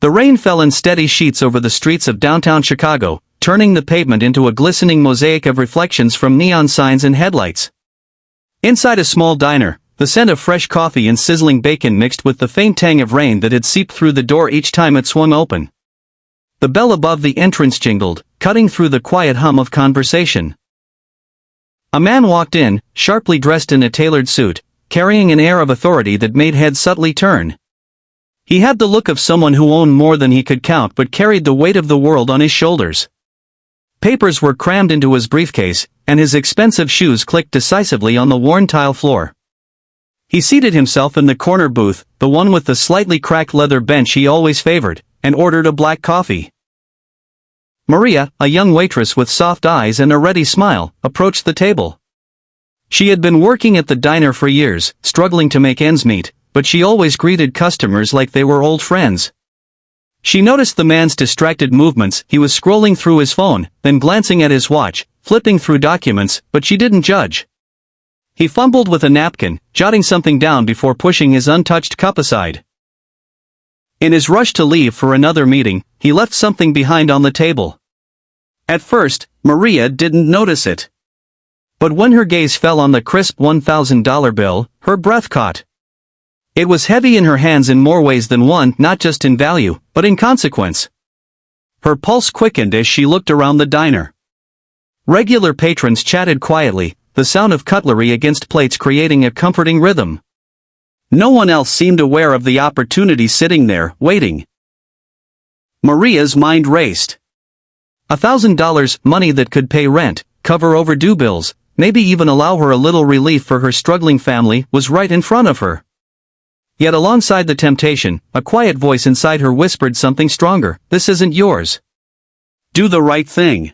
The rain fell in steady sheets over the streets of downtown Chicago, turning the pavement into a glistening mosaic of reflections from neon signs and headlights. Inside a small diner, the scent of fresh coffee and sizzling bacon mixed with the faint tang of rain that had seeped through the door each time it swung open. The bell above the entrance jingled, cutting through the quiet hum of conversation. A man walked in, sharply dressed in a tailored suit, carrying an air of authority that made heads subtly turn. He had the look of someone who owned more than he could count but carried the weight of the world on his shoulders. Papers were crammed into his briefcase, and his expensive shoes clicked decisively on the worn tile floor. He seated himself in the corner booth, the one with the slightly cracked leather bench he always favored, and ordered a black coffee. Maria, a young waitress with soft eyes and a ready smile, approached the table. She had been working at the diner for years, struggling to make ends meet, but she always greeted customers like they were old friends. She noticed the man's distracted movements. He was scrolling through his phone, then glancing at his watch, flipping through documents, but she didn't judge. He fumbled with a napkin, jotting something down before pushing his untouched cup aside. In his rush to leave for another meeting, he left something behind on the table. At first, Maria didn't notice it. But when her gaze fell on the crisp $1,000 bill, her breath caught. It was heavy in her hands in more ways than one, not just in value, but in consequence. Her pulse quickened as she looked around the diner. Regular patrons chatted quietly, the sound of cutlery against plates creating a comforting rhythm. No one else seemed aware of the opportunity sitting there, waiting. Maria's mind raced. $1,000, money that could pay rent, cover overdue bills, maybe even allow her a little relief for her struggling family, was right in front of her. Yet alongside the temptation, a quiet voice inside her whispered something stronger: "This isn't yours. Do the right thing."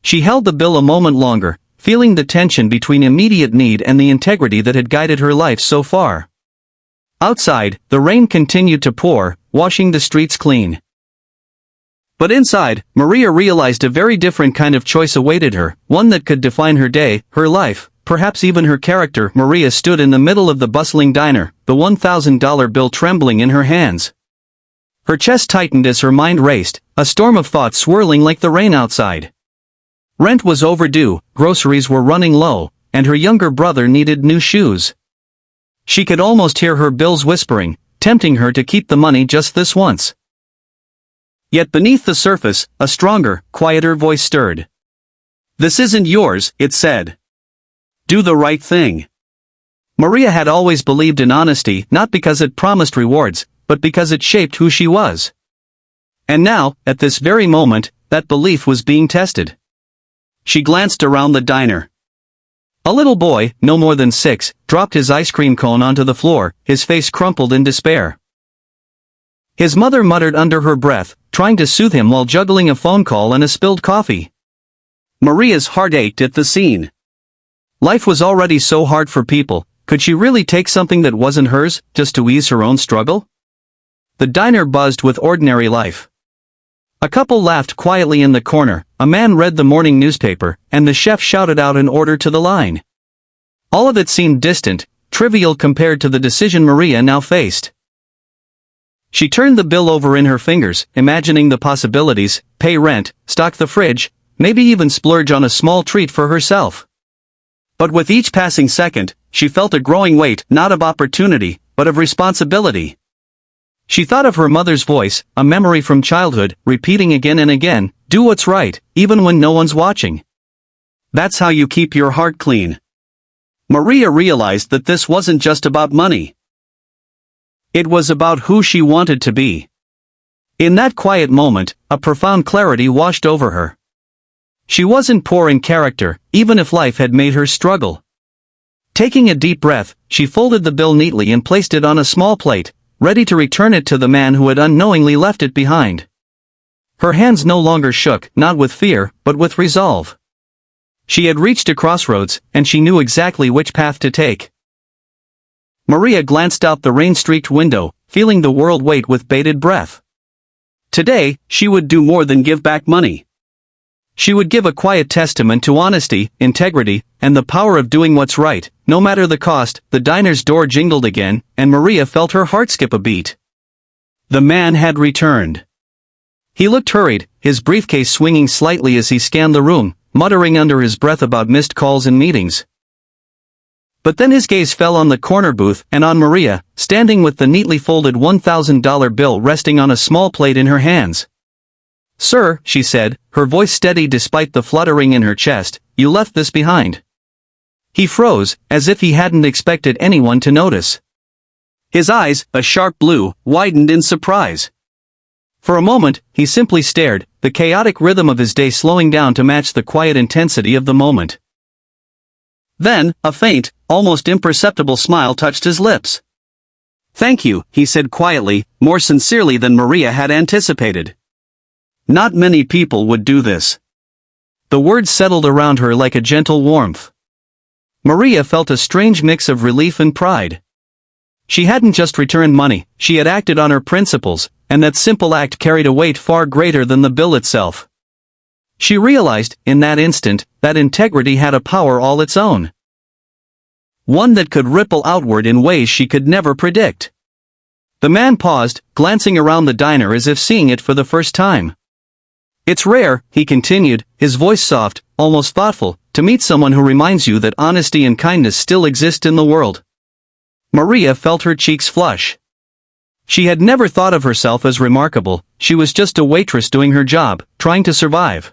She held the bill a moment longer, feeling the tension between immediate need and the integrity that had guided her life so far. Outside, the rain continued to pour, washing the streets clean. But inside, Maria realized a very different kind of choice awaited her, one that could define her day, her life, perhaps even her character. Maria stood in the middle of the bustling diner, the $1,000 bill trembling in her hands. Her chest tightened as her mind raced, a storm of thoughts swirling like the rain outside. Rent was overdue, groceries were running low, and her younger brother needed new shoes. She could almost hear her bills whispering, tempting her to keep the money just this once. Yet beneath the surface, a stronger, quieter voice stirred. "This isn't yours," it said. "Do the right thing." Maria had always believed in honesty, not because it promised rewards, but because it shaped who she was. And now, at this very moment, that belief was being tested. She glanced around the diner. A little boy, no more than 6, dropped his ice cream cone onto the floor, his face crumpled in despair. His mother muttered under her breath, trying to soothe him while juggling a phone call and a spilled coffee. Maria's heart ached at the scene. Life was already so hard for people. Could she really take something that wasn't hers, just to ease her own struggle? The diner buzzed with ordinary life. A couple laughed quietly in the corner, a man read the morning newspaper, and the chef shouted out an order to the line. All of it seemed distant, trivial compared to the decision Maria now faced. She turned the bill over in her fingers, imagining the possibilities: pay rent, stock the fridge, maybe even splurge on a small treat for herself. But with each passing second, she felt a growing weight, not of opportunity, but of responsibility. She thought of her mother's voice, a memory from childhood, repeating again and again, "Do what's right, even when no one's watching. That's how you keep your heart clean." Maria realized that this wasn't just about money. It was about who she wanted to be. In that quiet moment, a profound clarity washed over her. She wasn't poor in character, even if life had made her struggle. Taking a deep breath, she folded the bill neatly and placed it on a small plate, ready to return it to the man who had unknowingly left it behind. Her hands no longer shook, not with fear, but with resolve. She had reached a crossroads, and she knew exactly which path to take. Maria glanced out the rain-streaked window, feeling the world wait with bated breath. Today, she would do more than give back money. She would give a quiet testament to honesty, integrity, and the power of doing what's right, no matter the cost. The diner's door jingled again, and Maria felt her heart skip a beat. The man had returned. He looked hurried, his briefcase swinging slightly as he scanned the room, muttering under his breath about missed calls and meetings. But then his gaze fell on the corner booth and on Maria, standing with the neatly folded $1,000 bill resting on a small plate in her hands. "Sir," she said, her voice steady despite the fluttering in her chest, "you left this behind." He froze, as if he hadn't expected anyone to notice. His eyes, a sharp blue, widened in surprise. For a moment, he simply stared, the chaotic rhythm of his day slowing down to match the quiet intensity of the moment. Then, a faint, almost imperceptible smile touched his lips. "Thank you," he said quietly, more sincerely than Maria had anticipated. Not many people would do this. The words settled around her like a gentle warmth. Maria felt a strange mix of relief and pride. She hadn't just returned money, she had acted on her principles, and that simple act carried a weight far greater than the bill itself. She realized, in that instant, that integrity had a power all its own. One that could ripple outward in ways she could never predict. The man paused, glancing around the diner as if seeing it for the first time. "It's rare," he continued, his voice soft, almost thoughtful, "to meet someone who reminds you that honesty and kindness still exist in the world." Maria felt her cheeks flush. She had never thought of herself as remarkable, she was just a waitress doing her job, trying to survive.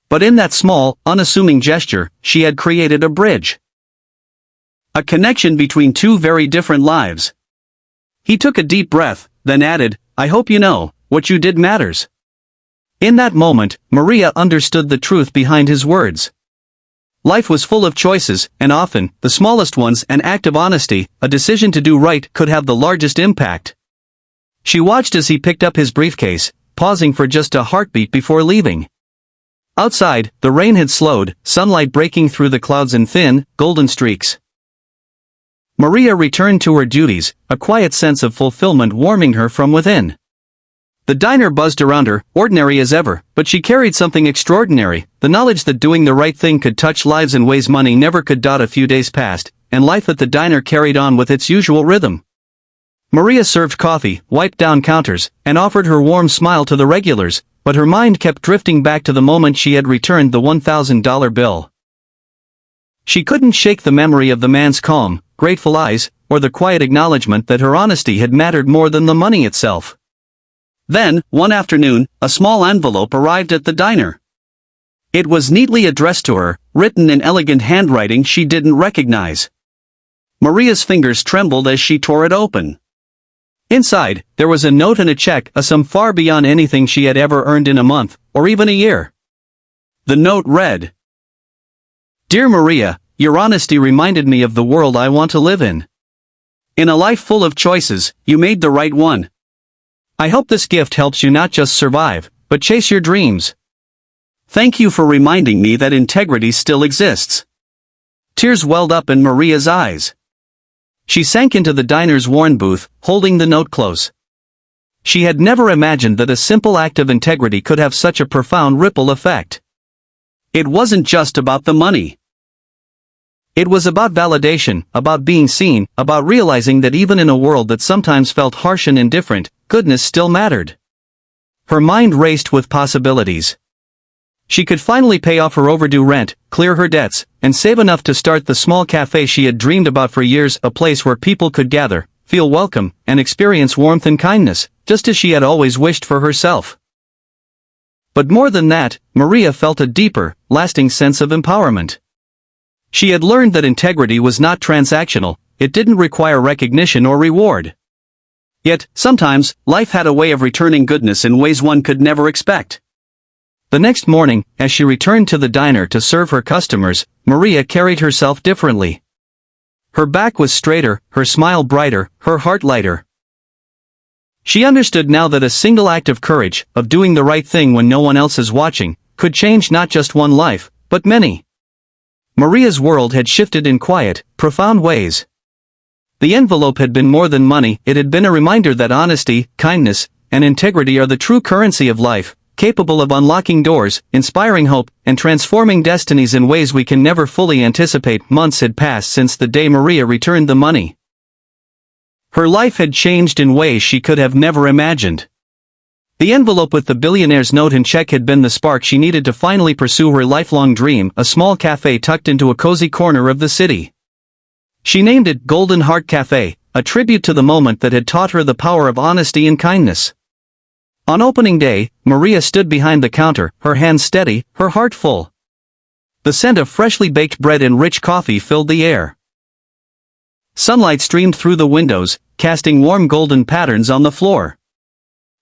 But in that small, unassuming gesture, she had created a bridge. A connection between two very different lives. He took a deep breath, then added, "I hope you know, what you did matters." In that moment, Maria understood the truth behind his words. Life was full of choices, and often, the smallest ones, an act of honesty, a decision to do right, could have the largest impact. She watched as he picked up his briefcase, pausing for just a heartbeat before leaving. Outside, the rain had slowed, sunlight breaking through the clouds in thin, golden streaks. Maria returned to her duties, a quiet sense of fulfillment warming her from within. The diner buzzed around her, ordinary as ever, but she carried something extraordinary, the knowledge that doing the right thing could touch lives in ways money never could. A few days passed, and life at the diner carried on with its usual rhythm. Maria served coffee, wiped down counters, and offered her warm smile to the regulars, but her mind kept drifting back to the moment she had returned the $1,000 bill. She couldn't shake the memory of the man's calm, grateful eyes, or the quiet acknowledgement that her honesty had mattered more than the money itself. Then, one afternoon, a small envelope arrived at the diner. It was neatly addressed to her, written in elegant handwriting she didn't recognize. Maria's fingers trembled as she tore it open. Inside, there was a note and a check, a sum far beyond anything she had ever earned in a month, or even a year. The note read, "Dear Maria, your honesty reminded me of the world I want to live in. In a life full of choices, you made the right one. I hope this gift helps you not just survive, but chase your dreams. Thank you for reminding me that integrity still exists." Tears welled up in Maria's eyes. She sank into the diner's worn booth, holding the note close. She had never imagined that a simple act of integrity could have such a profound ripple effect. It wasn't just about the money. It was about validation, about being seen, about realizing that even in a world that sometimes felt harsh and indifferent, goodness still mattered. Her mind raced with possibilities. She could finally pay off her overdue rent, clear her debts, and save enough to start the small cafe she had dreamed about for years, a place where people could gather, feel welcome, and experience warmth and kindness, just as she had always wished for herself. But more than that, Maria felt a deeper, lasting sense of empowerment. She had learned that integrity was not transactional, it didn't require recognition or reward. Yet, sometimes, life had a way of returning goodness in ways one could never expect. The next morning, as she returned to the diner to serve her customers, Maria carried herself differently. Her back was straighter, her smile brighter, her heart lighter. She understood now that a single act of courage, of doing the right thing when no one else is watching, could change not just one life, but many. Maria's world had shifted in quiet, profound ways. The envelope had been more than money, it had been a reminder that honesty, kindness, and integrity are the true currency of life, capable of unlocking doors, inspiring hope, and transforming destinies in ways we can never fully anticipate. Months had passed since the day Maria returned the money. Her life had changed in ways she could have never imagined. The envelope with the billionaire's note and check had been the spark she needed to finally pursue her lifelong dream, a small cafe tucked into a cozy corner of the city. She named it Golden Heart Cafe, a tribute to the moment that had taught her the power of honesty and kindness. On opening day, Maria stood behind the counter, her hands steady, her heart full. The scent of freshly baked bread and rich coffee filled the air. Sunlight streamed through the windows, casting warm golden patterns on the floor.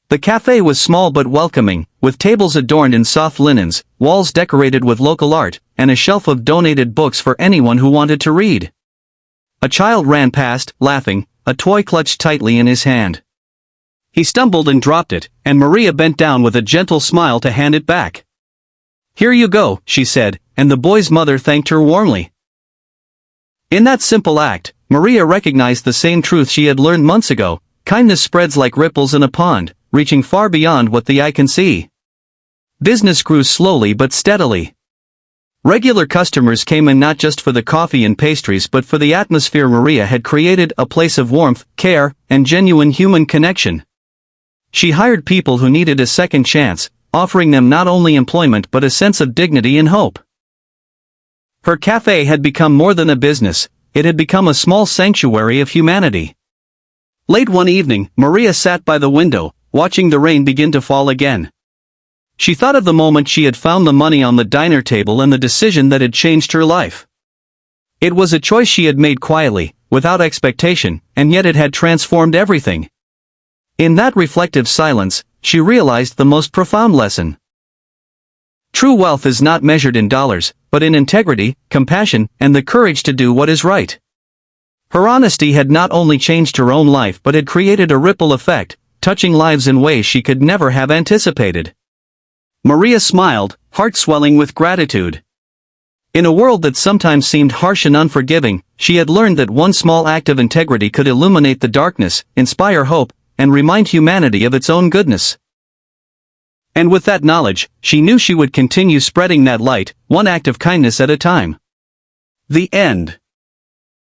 The cafe was small but welcoming, with tables adorned in soft linens, walls decorated with local art, and a shelf of donated books for anyone who wanted to read. A child ran past, laughing, a toy clutched tightly in his hand. He stumbled and dropped it, and Maria bent down with a gentle smile to hand it back. "Here you go," she said, and the boy's mother thanked her warmly. In that simple act, Maria recognized the same truth she had learned months ago: kindness spreads like ripples in a pond, reaching far beyond what the eye can see. Business grew slowly but steadily. Regular customers came in not just for the coffee and pastries but for the atmosphere Maria had created, a place of warmth, care, and genuine human connection. She hired people who needed a second chance, offering them not only employment but a sense of dignity and hope. Her cafe had become more than a business, it had become a small sanctuary of humanity. Late one evening, Maria sat by the window, watching the rain begin to fall again. She thought of the moment she had found the money on the diner table and the decision that had changed her life. It was a choice she had made quietly, without expectation, and yet it had transformed everything. In that reflective silence, she realized the most profound lesson. True wealth is not measured in dollars, but in integrity, compassion, and the courage to do what is right. Her honesty had not only changed her own life but had created a ripple effect, touching lives in ways she could never have anticipated. Maria smiled, heart swelling with gratitude. In a world that sometimes seemed harsh and unforgiving, she had learned that one small act of integrity could illuminate the darkness, inspire hope, and remind humanity of its own goodness. And with that knowledge, she knew she would continue spreading that light, one act of kindness at a time. The end.